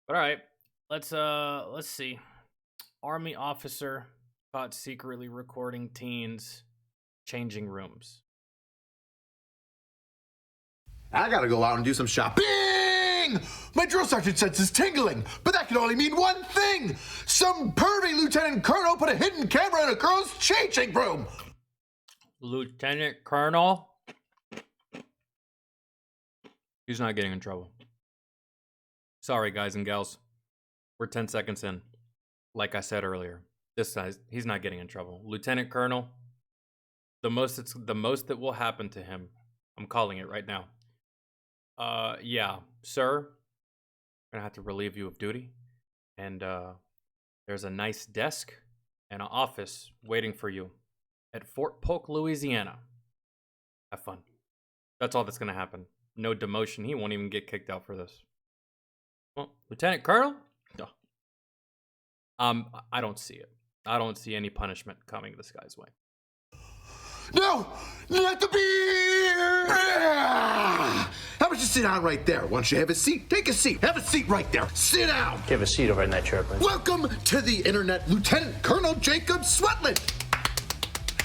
But all right, let's see. Army officer caught secretly recording teens changing rooms. I gotta go out and do some shopping. My drill sergeant senses tingling, but that can only mean one thing. Some pervy lieutenant colonel put a hidden camera in a girl's changing room. Lieutenant Colonel? He's not getting in trouble. Sorry, guys and gals. We're 10 seconds in. Like I said earlier, this guy's, he's not getting in trouble. Lieutenant Colonel, the most that will happen to him. I'm calling it right now. Yeah, sir. I'm gonna have to relieve you of duty. And there's a nice desk and an office waiting for you at Fort Polk, Louisiana. Have fun. That's all that's gonna happen. No demotion. He won't even get kicked out for this. Well, Lieutenant Colonel? No. I don't see it. I don't see any punishment coming this guy's way. No, not the beer! How about you sit down right there? Once you have a seat, take a seat. Have a seat right there. Sit down. Have a seat over in that chair, please. Welcome to the internet, Lieutenant Colonel Jacob Swetland.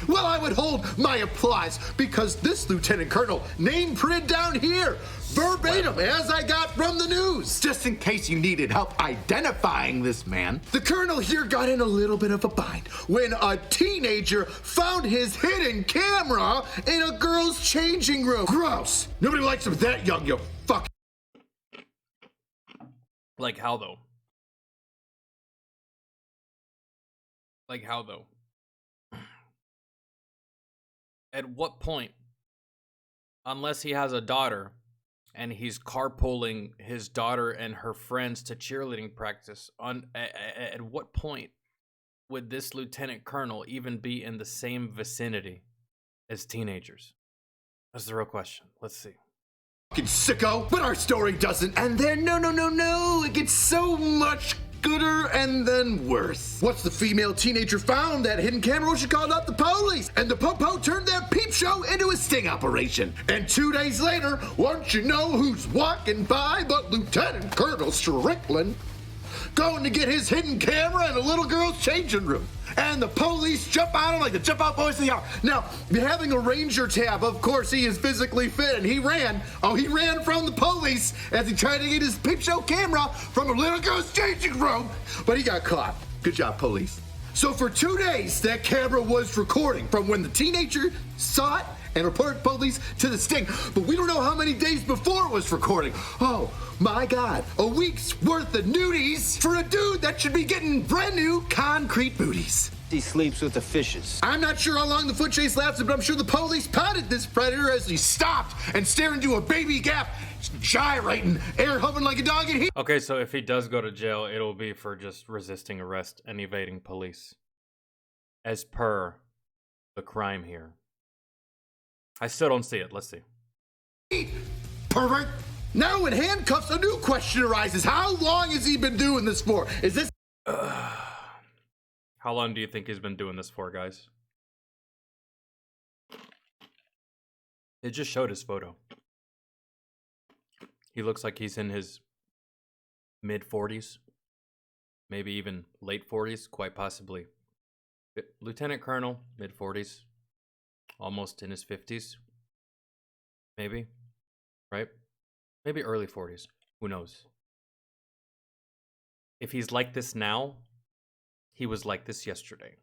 Well, I would hold my applause because this Lieutenant Colonel name printed down here, verbatim, as I got from the news. Just in case you needed help identifying this man, the Colonel here got in a little bit of a bind when a teenager found his hidden camera in a girl's changing room. Gross. Nobody likes him that young, you fuck. Like how though? Like how though? At what point, unless he has a daughter and he's carpooling his daughter and her friends to cheerleading practice, at what point would this lieutenant colonel even be in the same vicinity as teenagers? That's the real question. Let's see. Fucking sicko. But our story doesn't end there. No. It gets so much gooder and then worse. Once the female teenager found that hidden camera, she called out the police, and the po-po turned their peep show into a sting operation. And 2 days later, won't you know who's walking by but Lieutenant Colonel Strickland, going to get his hidden camera in a little girl's changing room. And the police jump on him like the jump out boys they are. Now, having a ranger tab, of course, he is physically fit, and he ran from the police as he tried to get his peep show camera from a little girl's changing room, but he got caught. Good job, police. So for 2 days, that camera was recording from when the teenager saw it and reported police to the sting. But we don't know how many days before it was recording. Oh, my God. A week's worth of nudies for a dude that should be getting brand new concrete booties. He sleeps with the fishes. I'm not sure how long the foot chase lasted, but I'm sure the police potted this predator as he stopped and stared into a baby gap, gyrating, air hovering like a dog in heat. Okay, so if he does go to jail, it'll be for just resisting arrest and evading police, as per the crime here. I still don't see it. Let's see. Pervert. Now in handcuffs, a new question arises. How long has he been doing this for? Is this... How long do you think he's been doing this for, guys? It just showed his photo. He looks like he's in his mid-40s. Maybe even late 40s, quite possibly. Lieutenant Colonel, mid-40s. Almost in his 50s. Maybe. Right? Maybe early 40s. Who knows? If he's like this now, he was like this yesterday.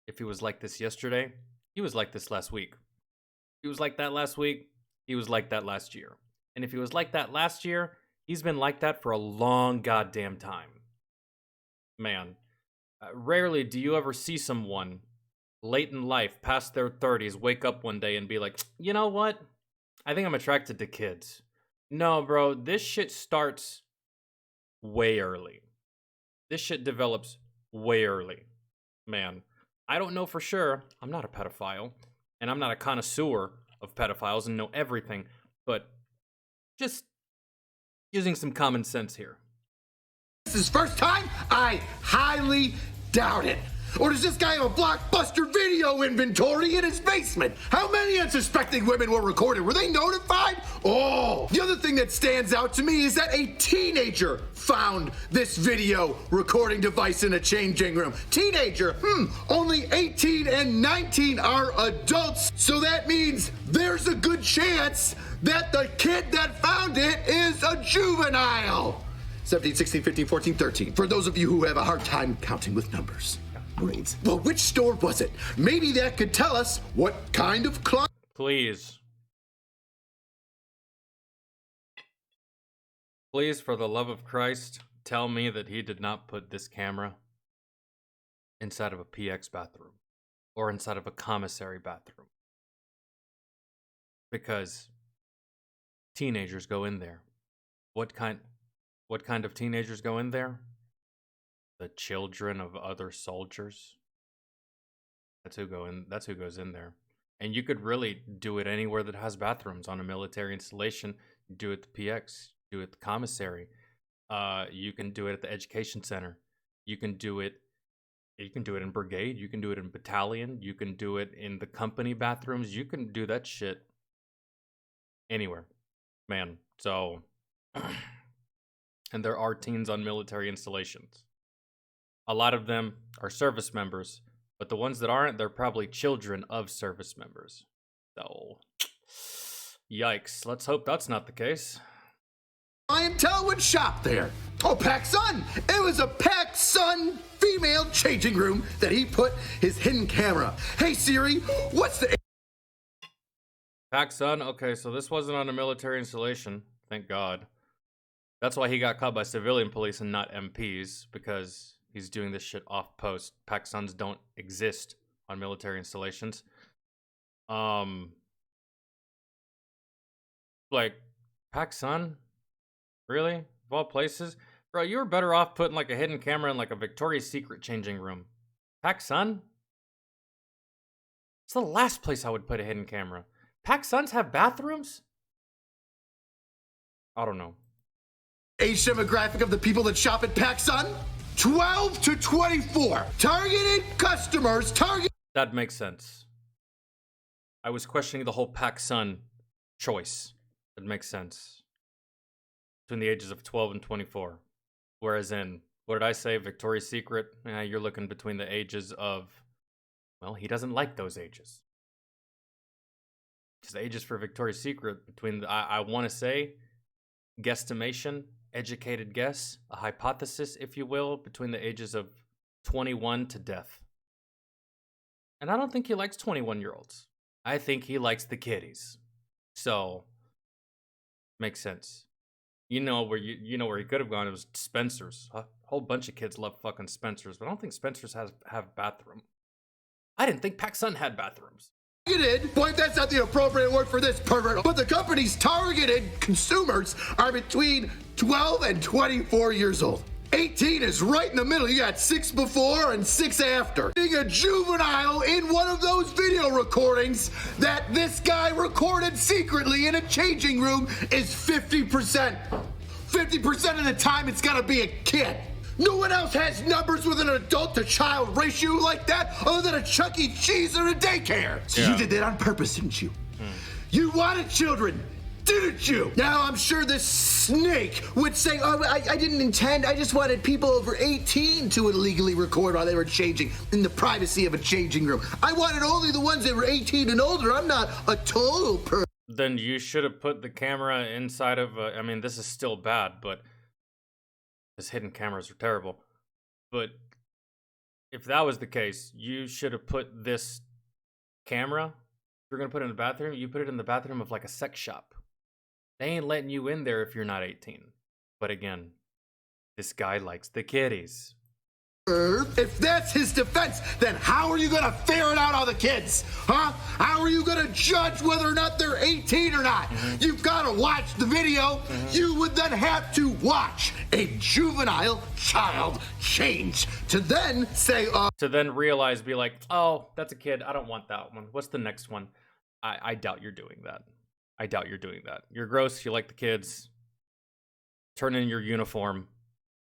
If he was like this yesterday, he was like this last week. If he was like that last week, he was like that last year. And if he was like that last year, he's been like that for a long goddamn time. Man, rarely do you ever see someone late in life, past their 30s, wake up one day and be like, you know what? I think I'm attracted to kids. No, bro, this shit starts way early. This shit develops way early. Man, I don't know for sure. I'm not a pedophile, and I'm not a connoisseur of pedophiles and know everything, but just using some common sense here. This is first time? I highly doubt it. Or does this guy have a blockbuster video inventory in his basement? How many unsuspecting women were recorded? Were they notified? Oh, the other thing that stands out to me is that a teenager found this video recording device in a changing room. Teenager, only 18 and 19 are adults, so that means there's a good chance that the kid that found it is a juvenile. 17, 16, 15, 14, 13. For those of you who have a hard time counting with numbers. Grades. Well, which store was it? Maybe that could tell us what kind of clock. Please. Please, for the love of Christ, tell me that he did not put this camera inside of a PX bathroom or inside of a commissary bathroom. Because teenagers go in there. What kind of teenagers go in there? The children of other soldiers. That's who goes in there. And you could really do it anywhere that has bathrooms on a military installation. Do it at the PX, do it at the commissary. You can do it at the education center. You can do it in brigade, you can do it in battalion, you can do it in the company bathrooms, you can do that shit anywhere. Man, so and there are teens on military installations. A lot of them are service members, but the ones that aren't, they're probably children of service members. So, yikes. Let's hope that's not the case. Clientele would shop there. Oh, PacSun! It was a PacSun female changing room that he put his hidden camera. Hey Siri, what's the PacSun, okay, so this wasn't on a military installation. Thank God. That's why he got caught by civilian police and not MPs, because he's doing this shit off post. PacSuns don't exist on military installations. Like, PacSun? Really? Of all places? Bro, you were better off putting like a hidden camera in like a Victoria's Secret changing room. PacSun? It's the last place I would put a hidden camera. PacSuns have bathrooms? I don't know. age demographic of the people that shop at PacSun? 12 to 24. Targeted customers. That makes sense. I was questioning the whole PacSun choice. That makes sense. Between the ages of 12 and 24. Whereas in, what did I say? Victoria's Secret? You're looking between the ages of, well, he doesn't like those ages. Because the ages for Victoria's Secret, between the, I want to say, guesstimation, educated guess, a hypothesis, if you will, between the ages of 21 to death. And I don't think he likes 21-year-olds. I think he likes the kiddies. So, makes sense. You know where he could have gone. It was Spencer's. A whole bunch of kids love fucking Spencer's, but I don't think Spencer's have bathroom. I didn't think PacSun had bathrooms. Targeted, boy, that's not the appropriate word for this pervert, but the company's targeted consumers are between 12 and 24 years old. 18 is right in the middle. You got 6 before and 6 after. Being a juvenile in one of those video recordings that this guy recorded secretly in a changing room is 50%. 50% of the time it's gotta be a kid. No one else has numbers with an adult to child ratio like that other than a Chuck E. Cheese or a daycare. So you did that on purpose, didn't you? You wanted children, didn't you? Now I'm sure this snake would say, oh, I didn't intend, I just wanted people over 18 to illegally record while they were changing in the privacy of a changing room. I wanted only the ones that were 18 and older. I'm not a total person. Then you should have put the camera inside of I mean, this is still bad, but his hidden cameras are terrible. But if that was the case, you should have put this camera, if you're going to put it in the bathroom, you put it in the bathroom of like a sex shop. They ain't letting you in there if you're not 18. But again, this guy likes the kiddies. If that's his defense, then how are you gonna ferret out all the kids? Huh? How are you gonna judge whether or not they're 18 or not? You've gotta watch the video. You would then have to watch a juvenile child change to then say, to then realize, be like, oh, that's a kid. I don't want that one. What's the next one? I doubt you're doing that. I doubt you're doing that. You're gross. You like the kids. Turn in your uniform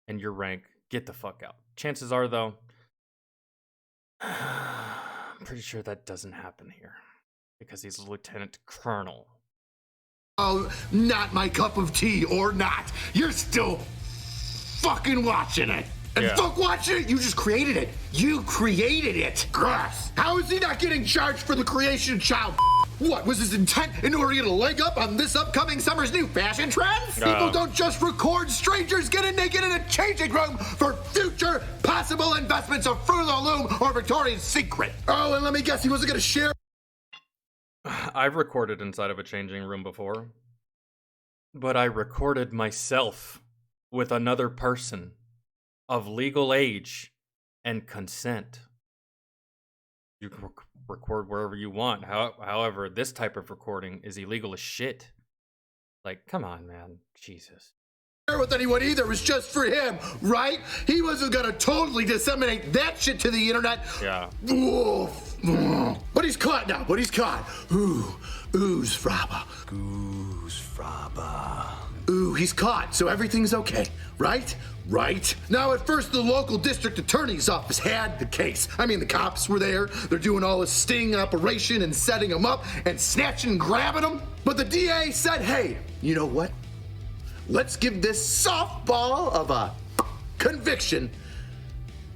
and your rank. Get the fuck out. Chances are, though, I'm pretty sure that doesn't happen here because he's a lieutenant colonel. Oh, not my cup of tea or not. You're still fucking watching it. And Yeah. fuck watching it, you just created it. You created it. Grass. How is he not getting charged for the creation of child? What was his intent in order to get a leg up on this upcoming summer's new fashion trends? People don't just record strangers getting naked in a changing room for future possible investments of Fruit of the Loom or Victoria's Secret. Oh, and let me guess, he wasn't gonna share. I've recorded inside of a changing room before, but I recorded myself with another person of legal age and consent. You can record wherever you want. However, this type of recording is illegal as shit. Like, come on, man. Jesus. With anyone either. It was just for him, right? He wasn't gonna totally disseminate that shit to the internet. Yeah. But he's caught now. But he's caught. Ooze fraba. Goose fraba. Ooh, he's caught, so everything's okay, right? Right? Now, at first, the local district attorney's office had the case. I mean, the cops were there. They're doing all this sting operation and setting him up and snatching and grabbing him. But the DA said, hey, you know what? Let's give this softball of a conviction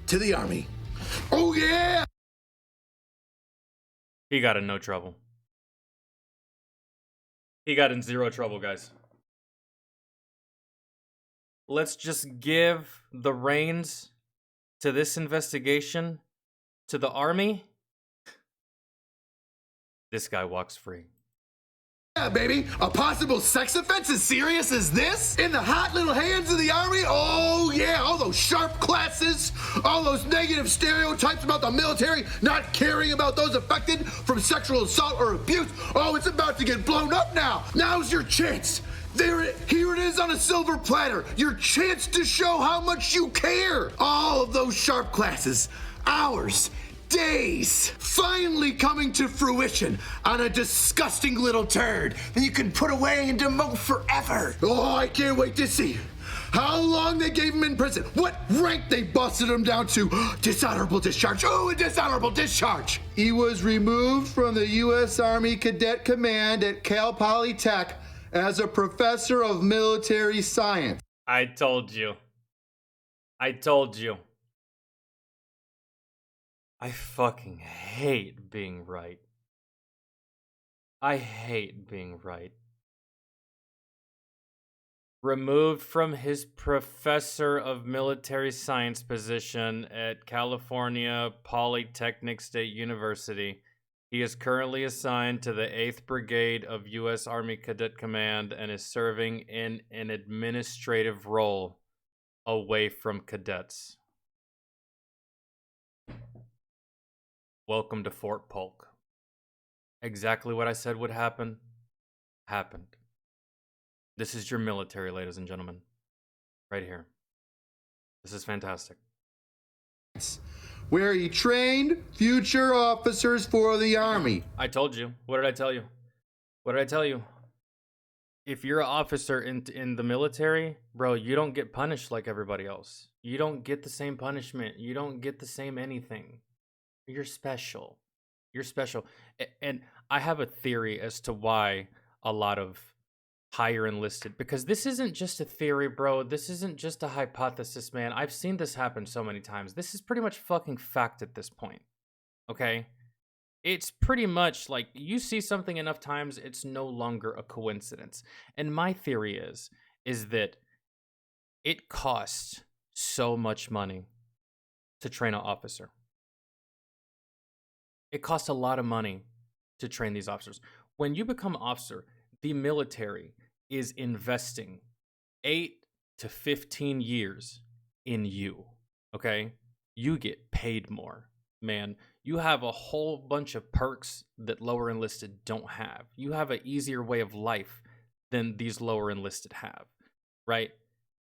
to the Army. Oh, yeah! He got in no trouble. He got in zero trouble, guys. Let's just give the reins to this investigation to the Army. This guy walks free. Yeah, baby. A possible sex offense as serious as this? In the hot little hands of the Army? Oh, yeah. All those sharp classes, all those negative stereotypes about the military, not caring about those affected from sexual assault or abuse. Oh, it's about to get blown up now. Now's your chance. Here it is on a silver platter. Your chance to show how much you care. All of those sharp classes, hours, days, finally coming to fruition on a disgusting little turd that you can put away and demote forever. Oh, I can't wait to see how long they gave him in prison, what rank they busted him down to. Dishonorable discharge. Oh, a dishonorable discharge. He was removed from the U.S. Army Cadet Command at Cal Polytech as a professor of military science. I told you. I told you. I fucking hate being right. I hate being right. Removed from his professor of military science position at California Polytechnic State University. He is currently assigned to the 8th Brigade of U.S. Army Cadet Command and is serving in an administrative role away from cadets. Welcome to Fort Polk. Exactly what I said would happen, happened. This is your military, ladies and gentlemen. Right here. This is fantastic. Where he trained future officers for the Army. I told you. What did I tell you? What did I tell you? If you're an officer in the military, bro, you don't get punished like everybody else. You don't get the same punishment. You don't get the same anything. You're special. You're special. And I have a theory as to why a lot of higher enlisted, because this isn't just a theory, bro. This isn't just a hypothesis, man. I've seen this happen so many times. This is pretty much fucking fact at this point. Okay? It's pretty much like you see something enough times, it's no longer a coincidence. And my theory is that it costs so much money to train an officer. It costs a lot of money to train these officers. When you become an officer, the military is investing 8 to 15 years in you, okay? You get paid more, man. You have a whole bunch of perks that lower enlisted don't have. You have an easier way of life than these lower enlisted have, right?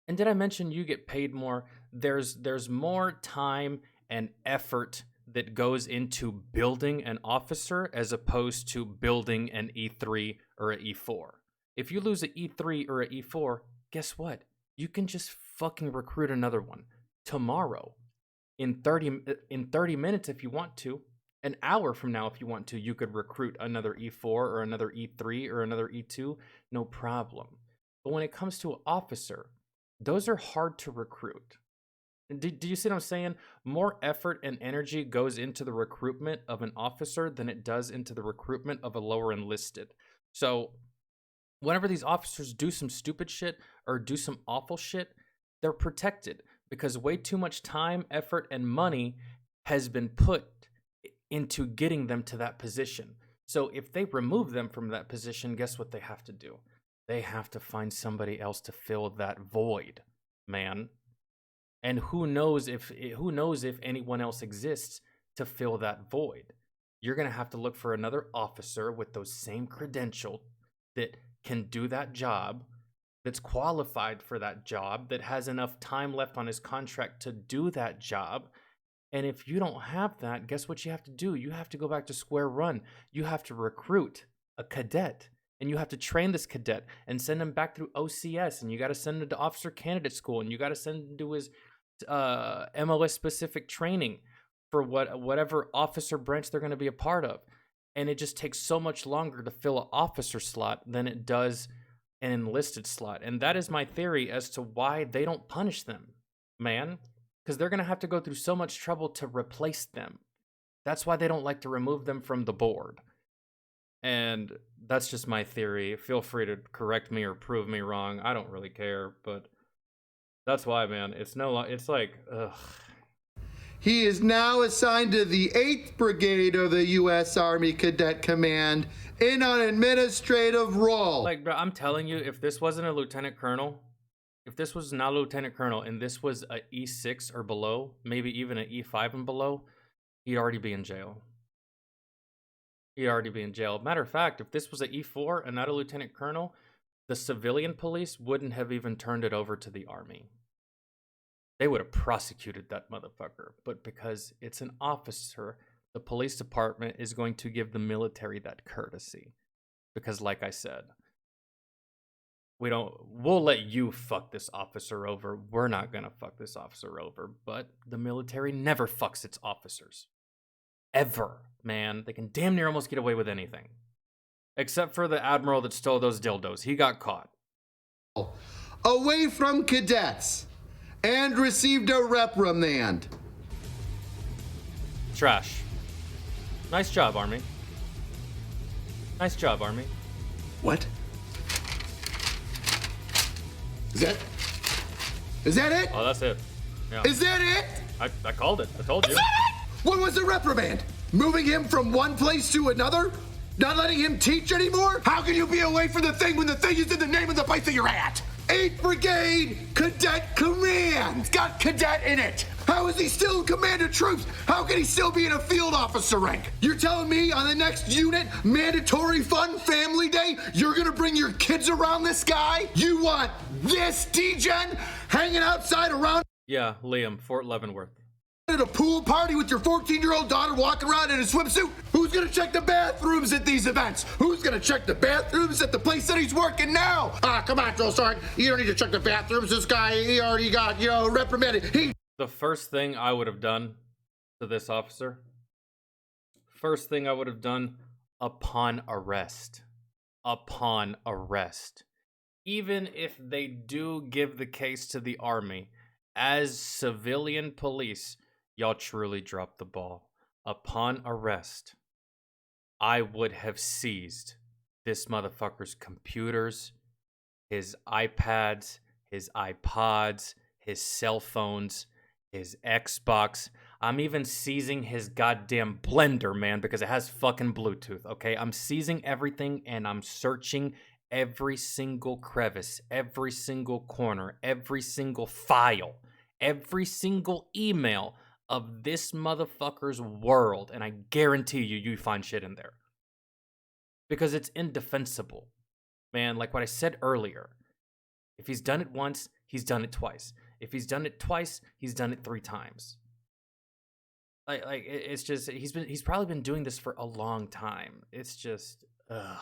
And did I mention you get paid more? There's more time and effort that goes into building an officer as opposed to building an E3 or an E4. If you lose an E3 or an E4, guess what? You can just fucking recruit another one tomorrow. in 30 minutes if you want to, an hour from now if you want to, you could recruit another E4 or another E3 or another E2, no problem. But when it comes to an officer, those are hard to recruit. Do you see what I'm saying? More effort and energy goes into the recruitment of an officer than it does into the recruitment of a lower enlisted. So whenever these officers do some stupid shit or do some awful shit, they're protected because way too much time, effort, and money has been put into getting them to that position. So if they remove them from that position, guess what they have to do? They have to find somebody else to fill that void, man. And who knows if anyone else exists to fill that void. You're going to have to look for another officer with those same credentials that can do that job, that's qualified for that job, that has enough time left on his contract to do that job. And if you don't have that, guess what you have to do? You have to go back to square one. You have to recruit a cadet. And you have to train this cadet and send him back through OCS. And you got to send him to officer candidate school. And you got to send him to his MLS specific training for whatever officer branch they're going to be a part of. And it just takes so much longer to fill an officer slot than it does an enlisted slot. And that is my theory as to why they don't punish them, man. Because they're going to have to go through so much trouble to replace them. That's why they don't like to remove them from the board. And that's just my theory. Feel free to correct me or prove me wrong. I don't really care, but that's why, man. It's like, ugh. He is now assigned to the 8th Brigade of the U.S. Army Cadet Command in an administrative role. Like, bro, I'm telling you, if this wasn't a lieutenant colonel, if this was not a lieutenant colonel and this was a E6 or below, maybe even an E5 and below, he'd already be in jail. He'd already be in jail. Matter of fact, if this was an E4 and not a lieutenant colonel, the civilian police wouldn't have even turned it over to the army. They would have prosecuted that motherfucker. But because it's an officer, the police department is going to give the military that courtesy. Because like I said, we'll let you fuck this officer over. We're not gonna fuck this officer over. But the military never fucks its officers. Ever, man. They can damn near almost get away with anything. Except for the admiral that stole those dildos. He got caught. Away from cadets. And received a reprimand. Trash. Nice job, Army. Nice job, Army. What? Is that it? Oh, that's it. Yeah. Is that it? I called it. I told you. Is that it? What was the reprimand? Moving him from one place to another? Not letting him teach anymore? How can you be away from the thing when the thing is in the name of the place that you're at? 8th Brigade Cadet Command. It's got cadet in it. How is he still in command of troops? How can he still be in a field officer rank? You're telling me on the next unit, mandatory fun family day, you're gonna bring your kids around this guy? You want this D-Gen hanging outside around? Yeah, Liam, Fort Leavenworth. At a pool party with your 14-year-old daughter walking around in a swimsuit? Who's gonna check the bathrooms at these events? Who's gonna check the bathrooms at the place that he's working now? Come on, Drill Sergeant. You don't need to check the bathrooms. This guy, he already got, reprimanded. The first thing I would have done to this officer, upon arrest, even if they do give the case to the army, as civilian police, y'all truly dropped the ball. Upon arrest, I would have seized this motherfucker's computers, his iPads, his iPods, his cell phones, his Xbox. I'm even seizing his goddamn blender, man, because it has fucking Bluetooth, okay? I'm seizing everything and I'm searching every single crevice, every single corner, every single file, every single email of this motherfucker's world, and I guarantee you find shit in there. Because it's indefensible. Man, like what I said earlier, if he's done it once, he's done it twice. If he's done it twice, he's done it 3 times. It's just, he's probably been doing this for a long time. It's just, ugh.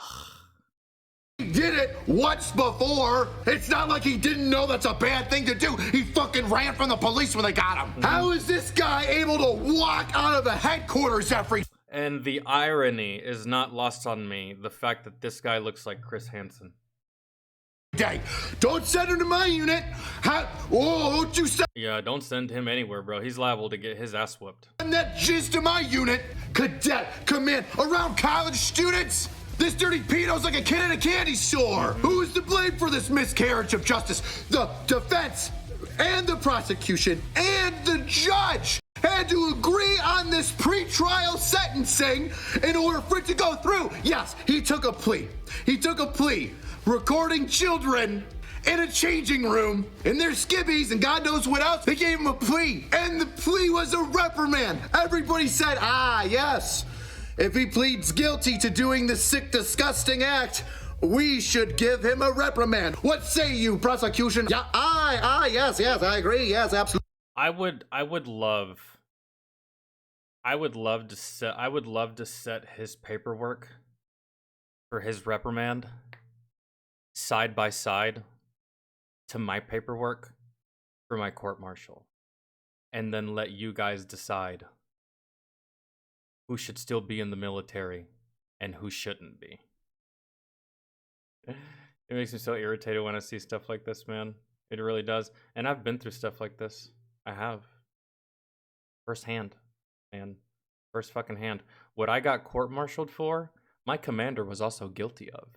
did it once before. It's not like he didn't know that's a bad thing to do. He fucking ran from the police when they got him. How is this guy able to walk out of the headquarters every And the irony is not lost on me, the fact that this guy looks like Chris Hansen. day? Don't send him to my unit. Don't you send Yeah, don't send him anywhere, bro. He's liable to get his ass whooped. that jizz to my unit. Cadet, come in. Around college students? This dirty pedo's like a kid in a candy store. Who is to blame for this miscarriage of justice? The defense and the prosecution and the judge had to agree on this pretrial sentencing in order for it to go through. Yes, he took a plea. He took a plea. Recording children in a changing room in their skibbies and God knows what else. They gave him a plea, and the plea was a reprimand. Everybody said, yes. If he pleads guilty to doing this sick, disgusting act, we should give him a reprimand. What say you, prosecution? Yeah, yes, I agree. Yes, absolutely. I would love to set his paperwork for his reprimand side by side to my paperwork for my court martial, and then let you guys decide who should still be in the military and who shouldn't be. It makes me so irritated when I see stuff like this, man. It really does. And I've been through stuff like this. I have. Firsthand, man. First fucking hand. What I got court-martialed for, my commander was also guilty of.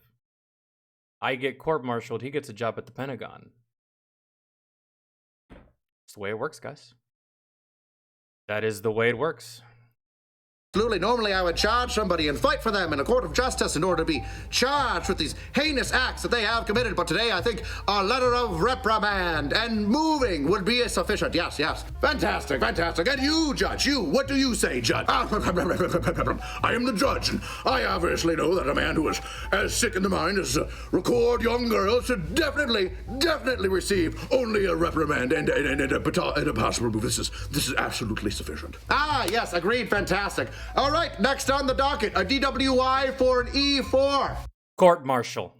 I get court-martialed, he gets a job at the Pentagon. It's the way it works, guys. That is the way it works. Absolutely. Normally, I would charge somebody and fight for them in a court of justice in order to be charged with these heinous acts that they have committed. But today, I think a letter of reprimand and moving would be sufficient. Yes. Fantastic. And you, Judge, what do you say, Judge? I am the judge, and I obviously know that a man who is as sick in the mind as record young girls should definitely receive only a reprimand and a possible move. This is absolutely sufficient. Yes, agreed. Fantastic. All right, next on the docket, a DWI for an E4. Court-martial.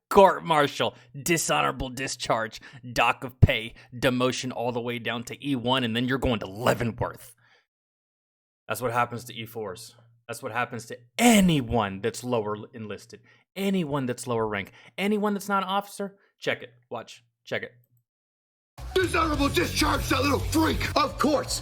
Court-martial. Dishonorable discharge. Dock of pay. Demotion all the way down to E1, and then you're going to Leavenworth. That's what happens to E4s. That's what happens to anyone that's lower enlisted. Anyone that's lower rank. Anyone that's not an officer. Check it. Watch. Check it. Dishonorable discharge, that little freak! Of course,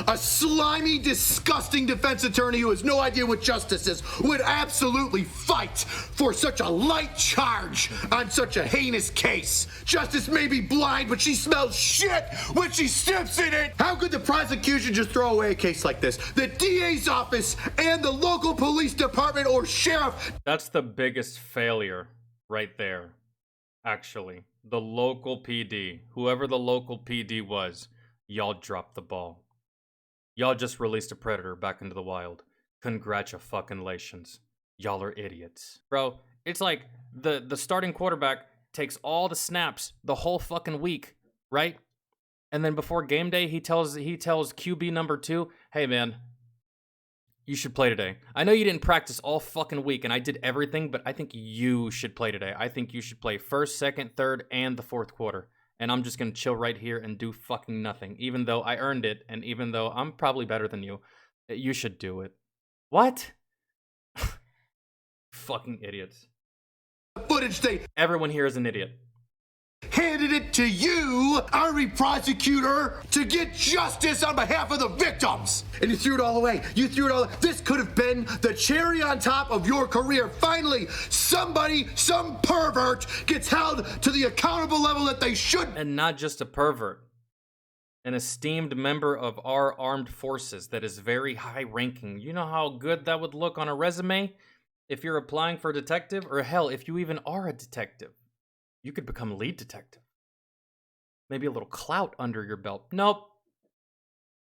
a slimy, disgusting defense attorney who has no idea what justice is would absolutely fight for such a light charge on such a heinous case. Justice may be blind, but she smells shit when she steps in it! How could the prosecution just throw away a case like this? The DA's office and the local police department or sheriff... That's the biggest failure right there, actually. The local PD, whoever the local PD was, y'all dropped the ball. Y'all just released a predator back into the wild. Congratulations. Y'all are idiots. Bro, it's like the starting quarterback takes all the snaps the whole fucking week, right? And then before game day, he tells QB number 2, hey man, you should play today. I know you didn't practice all fucking week and I did everything, but I think you should play today. I think you should play first, second, third, and the fourth quarter. And I'm just going to chill right here and do fucking nothing. Even though I earned it, and even though I'm probably better than you, you should do it. What? Fucking idiots. Footage they... Everyone here is an idiot. Handed it to you, Army prosecutor, to get justice on behalf of the victims. And you threw it all away. This could have been the cherry on top of your career. Finally, somebody, some pervert, gets held to the accountable level that they should. And not just a pervert. An esteemed member of our armed forces that is very high ranking. You know how good that would look on a resume? If you're applying for a detective, or hell, if you even are a detective. You could become lead detective. Maybe a little clout under your belt. Nope.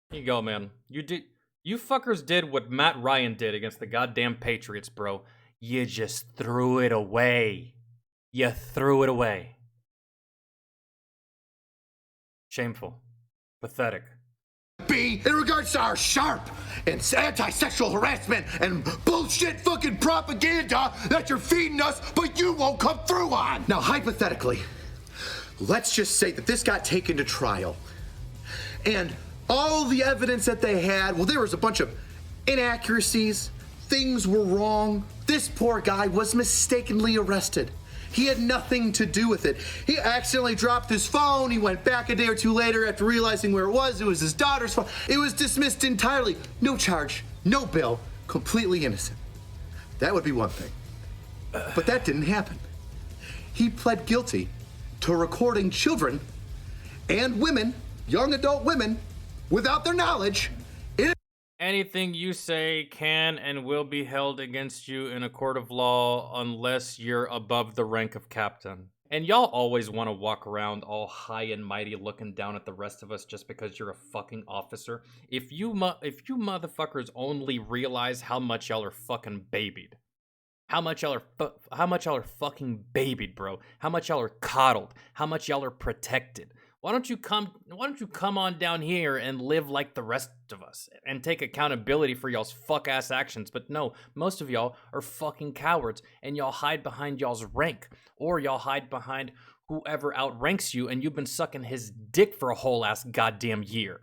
Here you go, man. You fuckers did what Matt Ryan did against the goddamn Patriots, bro. You just threw it away. You threw it away. Shameful. Pathetic. be in regards to our sharp and anti-sexual harassment and bullshit fucking propaganda that you're feeding us, but you won't come through on. Now, hypothetically, let's just say that this got taken to trial, and all the evidence that they had, well, there was a bunch of inaccuracies, things were wrong. This poor guy was mistakenly arrested. He had nothing to do with it. He accidentally dropped his phone. He went back a day or two later after realizing where it was. It was his daughter's phone. It was dismissed entirely. No charge, no bill, completely innocent. That would be one thing. But that didn't happen. He pled guilty to recording children and women, young adult women, without their knowledge. Anything you say can and will be held against you in a court of law unless you're above the rank of captain. And y'all always want to walk around all high and mighty looking down at the rest of us just because you're a fucking officer. If you motherfuckers only realize how much y'all are fucking babied. How much y'all are fucking babied, bro. How much y'all are coddled. How much y'all are protected. Why don't you come on down here and live like the rest of us and take accountability for y'all's fuck-ass actions? But no, most of y'all are fucking cowards and y'all hide behind y'all's rank, or y'all hide behind whoever outranks you and you've been sucking his dick for a whole ass goddamn year.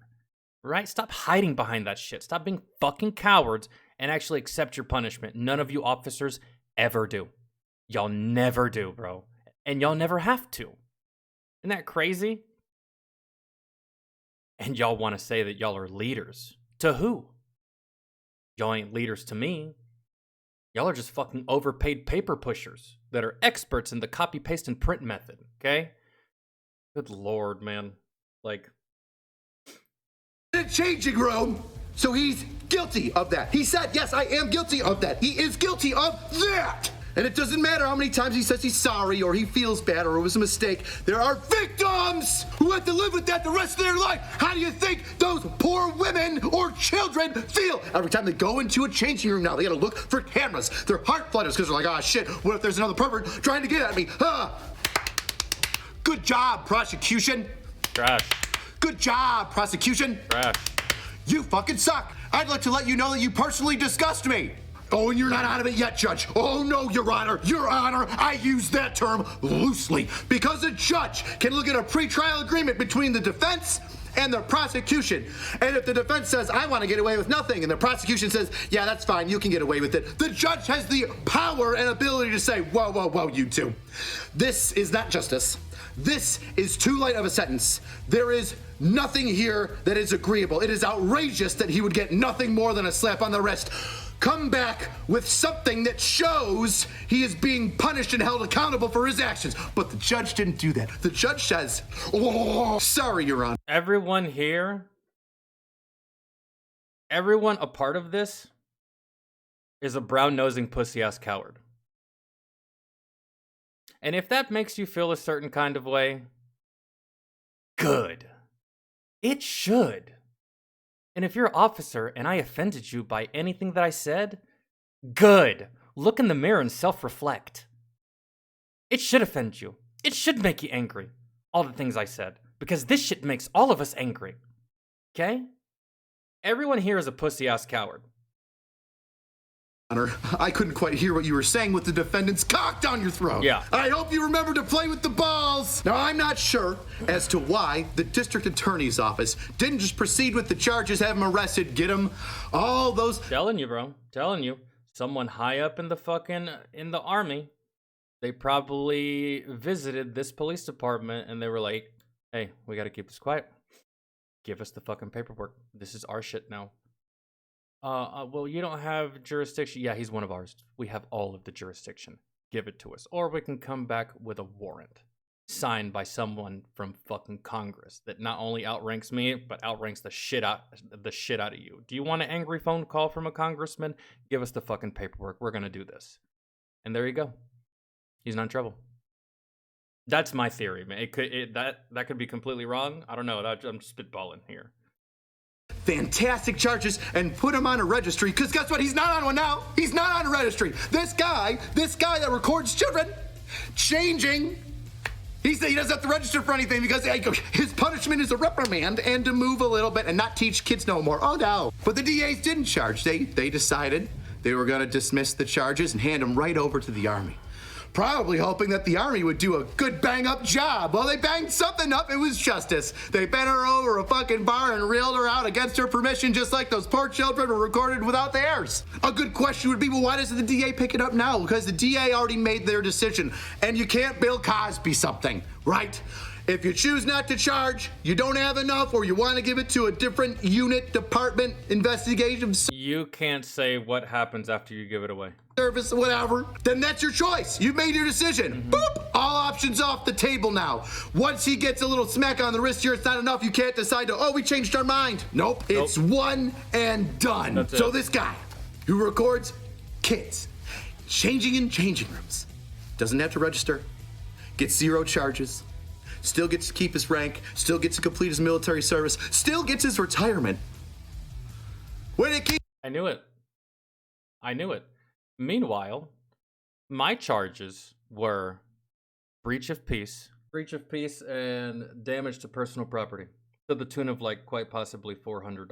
Right? Stop hiding behind that shit. Stop being fucking cowards and actually accept your punishment. None of you officers ever do. Y'all never do, bro. And y'all never have to. Isn't that crazy? And y'all want to say that y'all are leaders. To who? Y'all ain't leaders to me. Y'all are just fucking overpaid paper pushers that are experts in the copy, paste, and print method, okay? Good lord, man. Like... in a changing room, so he's guilty of that. He said, yes, I am guilty of that. He is guilty of that. And it doesn't matter how many times he says he's sorry or he feels bad or it was a mistake. There are victims who have to live with that the rest of their life. How do you think those poor women or children feel? Every time they go into a changing room now, they gotta look for cameras. Their heart flutters because they're like, oh shit, what if there's another pervert trying to get at me? Good job, prosecution. Trash. Good job, prosecution. Trash. You fucking suck. I'd like to let you know that you personally disgust me. Oh, and you're not out of it yet, Judge. Oh, no, Your Honor. Your Honor, I use that term loosely because a judge can look at a pretrial agreement between the defense and the prosecution. And if the defense says, I want to get away with nothing, and the prosecution says, yeah, that's fine, you can get away with it, the judge has the power and ability to say, whoa, whoa, whoa, you two. This is not justice. This is too light of a sentence. There is nothing here that is agreeable. It is outrageous that he would get nothing more than a slap on the wrist. Come back with something that shows he is being punished and held accountable for his actions. But the judge didn't do that. The judge says, oh, sorry, Your Honor. Everyone here, everyone a part of this is a brown-nosing pussy-ass coward. And if that makes you feel a certain kind of way, good. It should. And if you're an officer and I offended you by anything that I said, good. Look in the mirror and self-reflect. It should offend you. It should make you angry. All the things I said. Because this shit makes all of us angry. Okay? Everyone here is a pussy-ass coward. I couldn't quite hear what you were saying with the defendant's cock down your throat. Yeah. I hope you remember to play with the balls. Now, I'm not sure as to why the district attorney's office didn't just proceed with the charges, have him arrested, get him all those... Telling you, bro. Telling you. Someone high up in the army, they probably visited this police department and they were like, hey, we gotta keep this quiet. Give us the fucking paperwork. This is our shit now. Well, you don't have jurisdiction. Yeah, he's one of ours. We have all of the jurisdiction. Give it to us. Or we can come back with a warrant signed by someone from fucking Congress that not only outranks me, but outranks the shit out of you. Do you want an angry phone call from a congressman? Give us the fucking paperwork. We're gonna do this. And there you go. He's not in trouble. That's my theory, man. That could be completely wrong. I don't know. I'm spitballing here. Fantastic charges and put him on a registry, because guess what? He's not on one now. He's not on a registry. This guy that records children changing He said he doesn't have to register for anything because his punishment is a reprimand and to move a little bit and not teach kids no more. Oh, no. But the DAs didn't charge. They decided they were going to dismiss the charges and hand them right over to the Army. Probably hoping that the Army would do a good bang-up job. Well, they banged something up. It was justice. They bent her over a fucking bar and reeled her out against her permission, just like those poor children were recorded without theirs. A good question would be, well, why doesn't the DA pick it up now? Because the DA already made their decision, and you can't Bill Cosby something, right? If you choose not to charge, you don't have enough, or you want to give it to a different unit, department, investigation You can't say what happens after you give it away. service, whatever, then that's your choice. You've made your decision. Boop! All options off the table now. Once he gets a little smack on the wrist here, it's not enough. You can't decide to, we changed our mind. Nope. It's one and done. That's So it. this guy who records kids changing in changing rooms doesn't have to register, gets 0 charges, still gets to keep his rank, still gets to complete his military service, still gets his retirement. When it keeps I knew it. I knew it. Meanwhile, my charges were breach of peace, and damage to personal property to the tune of like quite possibly $400.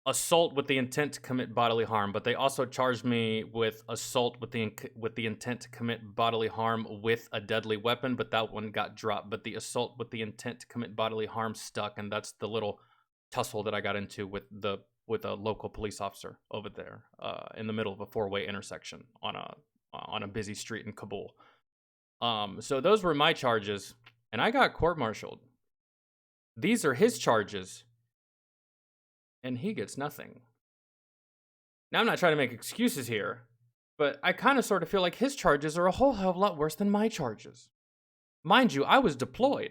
Assault with the intent to commit bodily harm, but they also charged me with assault with the intent to commit bodily harm with a deadly weapon, but that one got dropped. But the assault with the intent to commit bodily harm stuck, and that's the little tussle that I got into with a local police officer over there in the middle of a 4-way intersection on a busy street in Kabul. So those were my charges, and I got court-martialed. These are his charges, and he gets nothing. Now, I'm not trying to make excuses here, but I kind of sort of feel like his charges are a whole hell of a lot worse than my charges. Mind you, I was deployed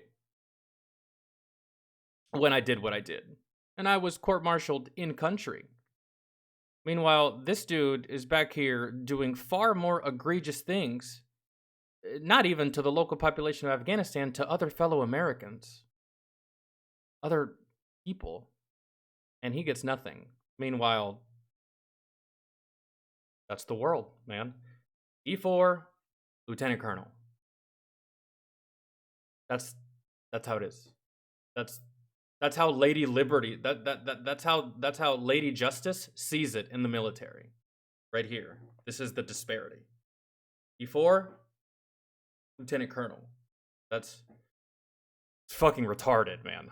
when I did what I did, and I was court-martialed in country. Meanwhile, this dude is back here doing far more egregious things, not even to the local population of Afghanistan, to other fellow Americans, other people, and he gets nothing. Meanwhile, that's the world, man. E4, Lieutenant Colonel. That's how it is. That's how Lady Liberty, that's how Lady Justice sees it in the military. Right here. This is the disparity. E4, Lieutenant Colonel. It's fucking retarded, man.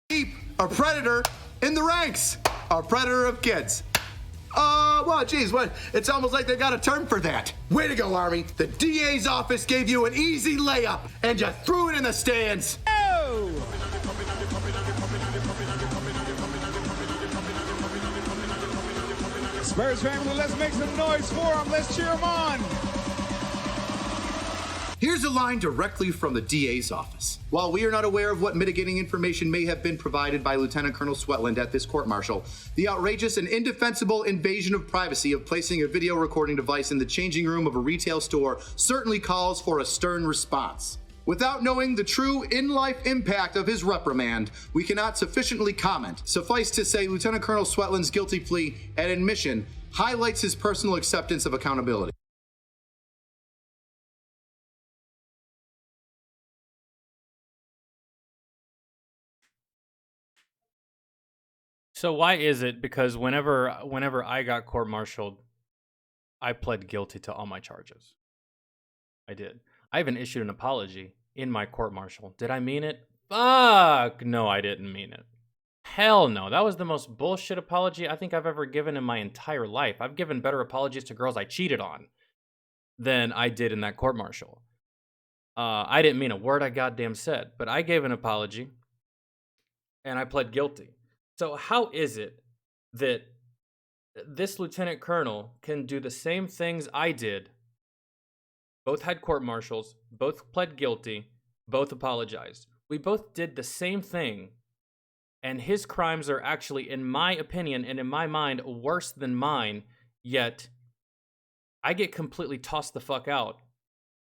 keep a predator in the ranks, a predator of kids. Well, geez, what? It's almost like they got a term for that. Way to go, Army. The DA's office gave you an easy layup, and you threw it in the stands. Oh! Spurs family, let's make some noise for them. Let's cheer them on. Here's a line directly from the DA's office. While we are not aware of what mitigating information may have been provided by Lieutenant Colonel Sweatland at this court-martial, the outrageous and indefensible invasion of privacy of placing a video recording device in the changing room of a retail store certainly calls for a stern response. Without knowing the true in-life impact of his reprimand, we cannot sufficiently comment. Suffice to say, Lieutenant Colonel Sweatland's guilty plea and admission highlights his personal acceptance of accountability. So why is it? Because whenever I got court-martialed, I pled guilty to all my charges. I did. I even issued an apology in my court-martial. Did I mean it? Fuck! No, I didn't mean it. Hell no. That was the most bullshit apology I think I've ever given in my entire life. I've given better apologies to girls I cheated on than I did in that court-martial. I didn't mean a word I goddamn said, but I gave an apology, and I pled guilty. So how is it that this lieutenant colonel can do the same things I did? Both had court-martials, both pled guilty, both apologized. We both did the same thing, and his crimes are actually, in my opinion and in my mind, worse than mine, yet I get completely tossed the fuck out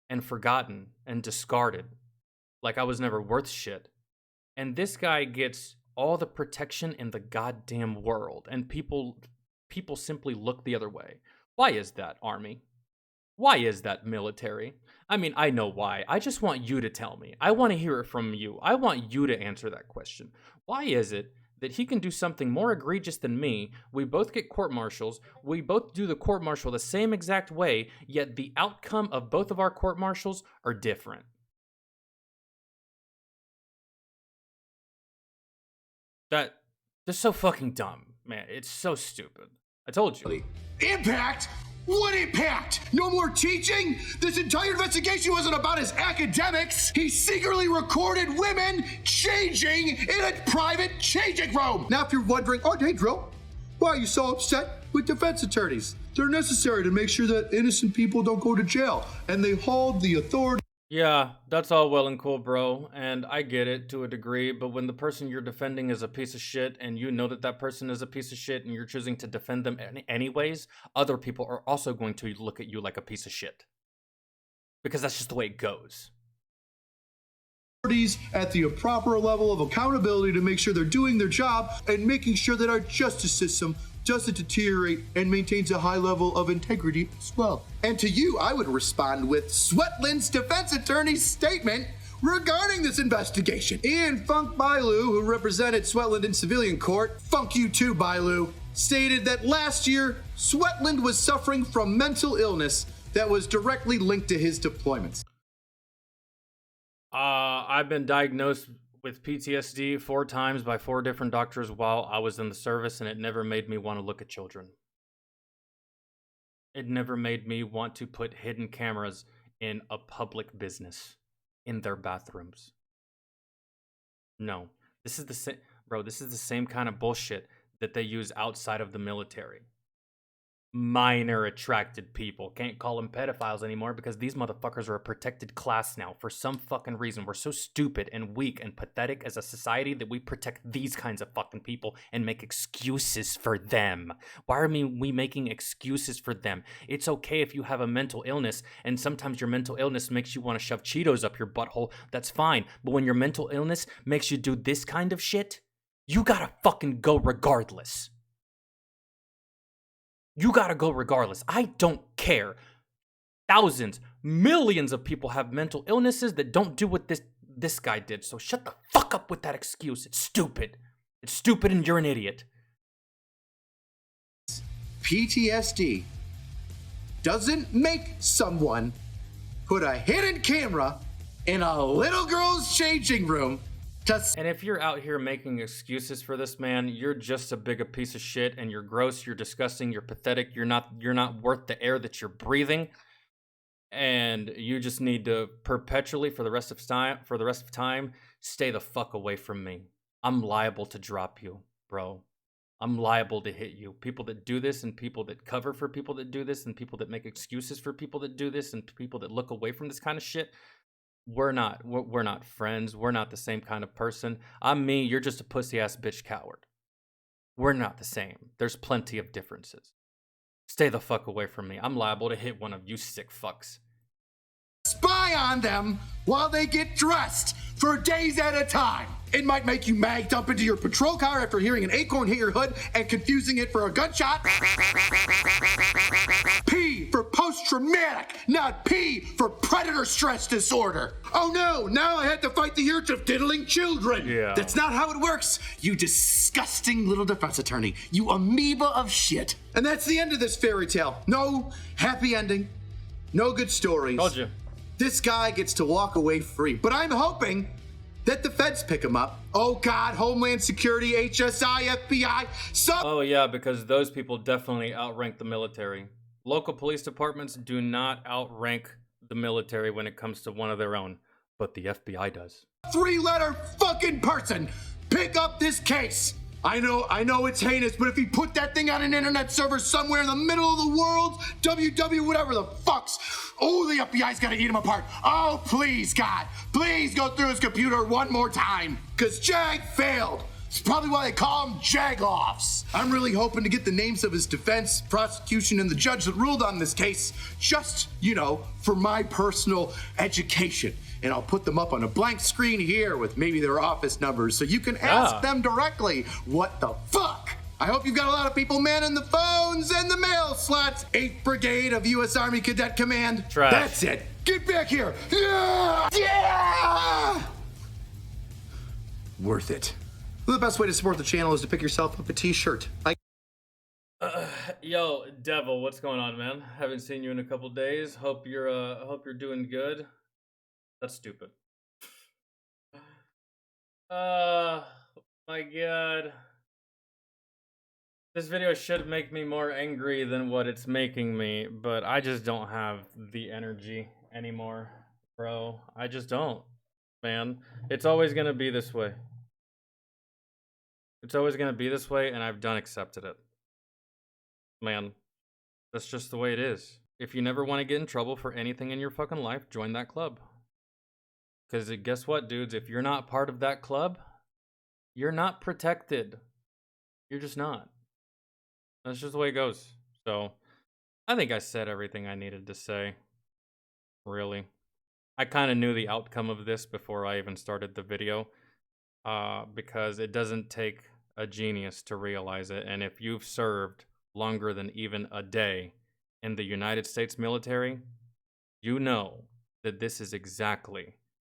and forgotten and discarded like I was never worth shit. And this guy gets all the protection in the goddamn world, and people simply look the other way. Why is that, Army? Why is that, military? I mean, I know why. I just want you to tell me. I want to hear it from you. I want you to answer that question. Why is it that he can do something more egregious than me? We both get court-martials. We both do the court-martial the same exact way, yet the outcome of both of our court-martials are different. That's so fucking dumb, man. It's so stupid. I told you. Impact? What impact? No more teaching? This entire investigation wasn't about his academics. He secretly recorded women changing in a private changing room. Now, if you're wondering, oh, hey, Drill, why are you so upset with defense attorneys? They're necessary to make sure that innocent people don't go to jail, and they hold the authority. Yeah, that's all well and cool, bro, and I get it to a degree, but when the person you're defending is a piece of shit, and you know that that person is a piece of shit, and you're choosing to defend them anyways, other people are also going to look at you like a piece of shit. Because that's just the way it goes. At the proper level of accountability to make sure they're doing their job and making sure that our justice system doesn't deteriorate and maintains a high level of integrity as well. And to you, I would respond with Sweatland's defense attorney's statement regarding this investigation. Ian Funk Bailu, who represented Sweatland in civilian court, funk you too, Bailu, stated that last year, Sweatland was suffering from mental illness that was directly linked to his deployments. I've been diagnosed with PTSD 4 times by 4 different doctors while I was in the service, and it never made me want to look at children. It never made me want to put hidden cameras in a public business, in their bathrooms. No, this is the same, bro. This is the same kind of bullshit that they use outside of the military. Minor attracted people. Can't call them pedophiles anymore because these motherfuckers are a protected class now for some fucking reason. We're so stupid and weak and pathetic as a society that we protect these kinds of fucking people and make excuses for them. Why are we making excuses for them? It's okay if you have a mental illness and sometimes your mental illness makes you want to shove Cheetos up your butthole. That's fine. But when your mental illness makes you do this kind of shit, you gotta fucking go regardless. You gotta go regardless. I don't care. Thousands, millions of people have mental illnesses that don't do what this guy did. So shut the fuck up with that excuse. It's stupid. It's stupid and you're an idiot. PTSD doesn't make someone put a hidden camera in a little girl's changing room. And if you're out here making excuses for this man, you're just a big piece of shit, and you're gross, you're disgusting, you're pathetic, you're not worth the air that you're breathing, and you just need to perpetually for the rest of time stay the fuck away from me. I'm liable to drop you, bro. I'm liable to hit you. People that do this, and people that cover for people that do this, and people that make excuses for people that do this, and people that look away from this kind of shit. We're not friends. We're not the same kind of person. I'm me. You're just a pussy ass bitch coward. We're not the same. There's plenty of differences. Stay the fuck away from me. I'm liable to hit one of you sick fucks. Spy on them while they get dressed for days at a time. It might make you magged up into your patrol car after hearing an acorn hit your hood and confusing it for a gunshot. P for post-traumatic, not P for predator stress disorder. Oh no, now I had to fight the urge of diddling children. Yeah. That's not how it works, you disgusting little defense attorney. You amoeba of shit. And that's the end of this fairy tale. No happy ending, no good stories. Told you. This guy gets to walk away free, but I'm hoping that the feds pick him up. Oh God, Homeland Security, HSI, FBI, Oh yeah, because those people definitely outrank the military. Local police departments do not outrank the military when it comes to one of their own, but the FBI does. 3-letter fucking person, pick up this case. I know it's heinous, but if he put that thing on an internet server somewhere in the middle of the world, WW whatever the fucks, oh, the FBI's gotta eat him apart. Oh, please, God, please go through his computer one more time. Cause Jag failed. It's probably why they call him Jagoffs. I'm really hoping to get the names of his defense, prosecution, and the judge that ruled on this case, just, for my personal education. And I'll put them up on a blank screen here with maybe their office numbers so you can ask them directly, what the fuck? I hope you've got a lot of people manning the phone. drones and the mail slots. 8th Brigade of U.S. Army Cadet Command. Trash. That's it. Get back here. Yeah! Yeah! Worth it. The best way to support the channel is to pick yourself up a t-shirt. Yo, Devil, what's going on, man? Haven't seen you in a couple days. Hope you're doing good. That's stupid. My God. This video should make me more angry than what it's making me, but I just don't have the energy anymore, bro. I just don't, man. It's always gonna be this way. It's always gonna be this way, and I've done accepted it. Man, that's just the way it is. If you never want to get in trouble for anything in your fucking life, join that club. Because guess what, dudes? If you're not part of that club, you're not protected. You're just not. That's just the way it goes. So, I think I said everything I needed to say. Really. I kind of knew the outcome of this before I even started the video. Because it doesn't take a genius to realize it. And if you've served longer than even a day in the United States military, you know that this is exactly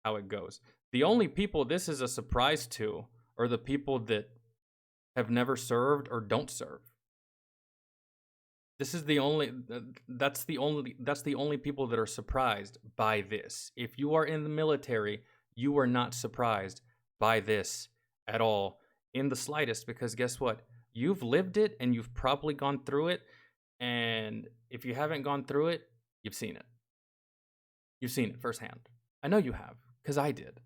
how it goes. The only people this is a surprise to are the people that have never served or don't serve. This is the only that's the only people that are surprised by this. If you are in the military, you are not surprised by this at all in the slightest, because guess what? You've lived it and you've probably gone through it, and if you haven't gone through it, you've seen it. You've seen it firsthand. I know you have, because I did.